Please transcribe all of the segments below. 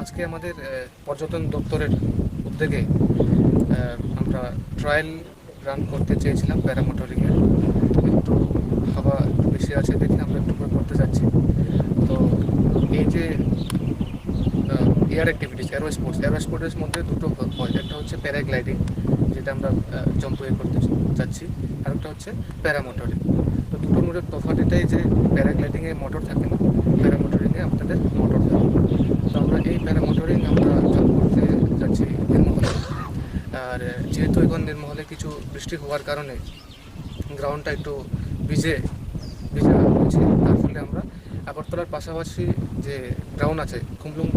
আজকে আমাদের পর্যটন দপ্তরের উদ্যোগে আমরা ট্রায়াল রান করতে চেয়েছিলাম প্যারামোটরিংয়ের, কিন্তু হাওয়া বেশি আছে দেখে আমরা একটু করে করতে যাচ্ছি। তো এই যে এয়ার অ্যাক্টিভিটিস, এয়ারো স্পোর্টসের মধ্যে দুটো হয়। একটা হচ্ছে প্যারাগ্লাইডিং, যেটা আমরা জম্পুয়ে করতে যাচ্ছি, আর একটা হচ্ছে প্যারামোটরিং। তো দুটোর মধ্যে তফাৎ এটাই যে প্যারাগ্লাইডিংয়ে মোটর থাকে না, প্যারামোটরিংয়ে আপনাদের মোটর থাকে। তো আমরা এই প্যারামোটরিং আমরা চালু করতে যাচ্ছি নির্মহলে। আর যেহেতু এখন নির্মহলে কিছু বৃষ্টি হওয়ার কারণে গ্রাউন্ডটা একটু ভিজা হয়েছে, তার ফলে আমরা আগরতলার পাশাপাশি যে গ্রাউন্ড আছে খুমলুং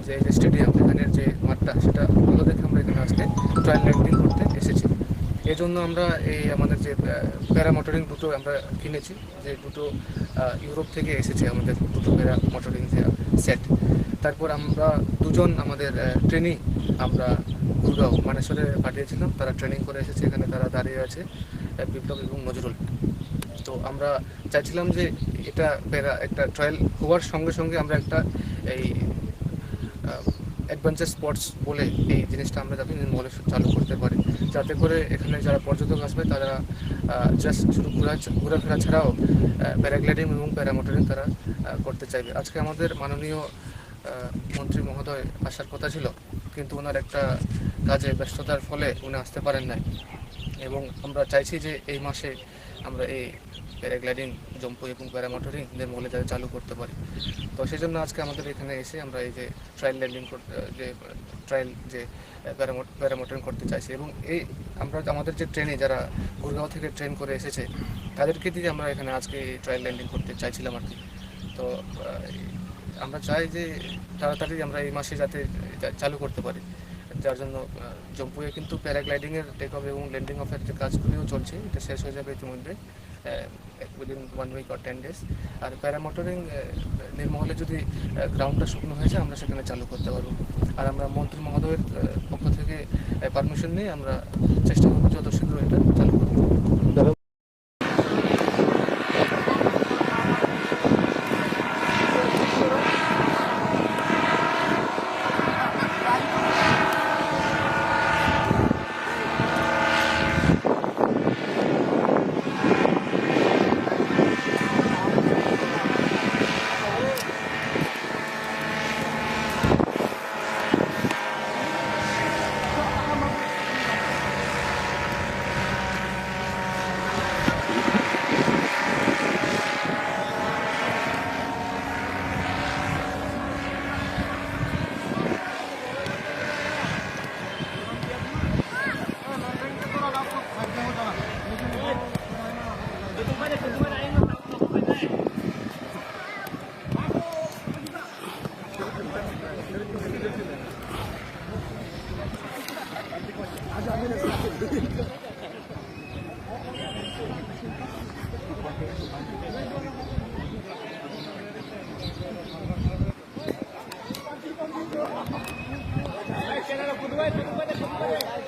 যে স্টেডিয়াম, এখানের যে মাঠটা, সেটা ভালো দেখে আমরা এখানে আজকে ট্রায়াল রাইডিং করতে এসেছি। এই জন্য আমরা এই আমাদের যে প্যারামোটরিং দুটো আমরা কিনেছি, যে দুটো ইউরোপ থেকে এসেছে আমাদের দুটো প্যারামোটরিং যে সেট। তারপর আমরা দুজন আমাদের ট্রেনিং আমরা গুরগাঁও মানেশ্বরে পাঠিয়েছিলাম, তারা ট্রেনিং করে এসেছে, এখানে তারা দাঁড়িয়ে আছে, বিপ্লব এবং নজরুল। তো আমরা চাইছিলাম যে এটা একটা ট্রায়াল হওয়ার সঙ্গে সঙ্গে আমরা একটা এই অ্যাডভেঞ্চার স্পোর্টস বলে এই জিনিসটা আমরা যাতে নির্মহলে চালু করতে পারি, যাতে করে এখানে যারা পর্যটক আসবে তারা জাস্ট শুধু ঘোরাফেরা ছাড়াও প্যারাগ্লাইডিং এবং প্যারামোটরিং তারা করতে চাইবে। আজকে আমাদের মাননীয় মন্ত্রী মহোদয় আসার কথা ছিল, কিন্তু ওনার একটা কাজে ব্যস্ততার ফলে উনি আসতে পারেন নাই। এবং আমরা চাইছি যে এই মাসে আমরা এই প্যারাগ্লাইডিং, জম্পু এবং প্যারামোটরিং নির্মহলে যাতে চালু করতে পারি। তো সেই জন্য আজকে আমাদের এখানে এসে আমরা এই যে ট্রায়াল ল্যান্ডিং করতে, যে ট্রায়াল যে প্যারামোটরিং করতে চাইছি। এবং এই আমরা আমাদের যে ট্রেনে যারা গুরগাঁও থেকে ট্রেন করে এসেছে তাদেরকে দিয়ে আমরা এখানে আজকে ট্রায়াল ল্যান্ডিং করতে চাইছিলাম আর কি। তো আমরা চাই যে তাড়াতাড়ি আমরা এই মাসে যাতে চালু করতে পারি, যার জন্য জম্পুয়ে কিন্তু প্যারাগ্লাইডিংয়ের টেক অফ এবং ল্যান্ডিং অফের যে কাজগুলিও চলছে, এটা শেষ হয়ে যাবে ইতিমধ্যে উইদিন 1 week or 10 days। আর প্যারামোটরিং নির্মহলে যদি গ্রাউন্ডটা শুকনো হয়েছে আমরা সেখানে চালু করতে পারবো। আর আমরা মন্ত্রী মহোদয়ের পক্ষ থেকে পারমিশন নিয়ে আমরা চেষ্টা করবো যত শীঘ্র এটা চালু করবো। Kudu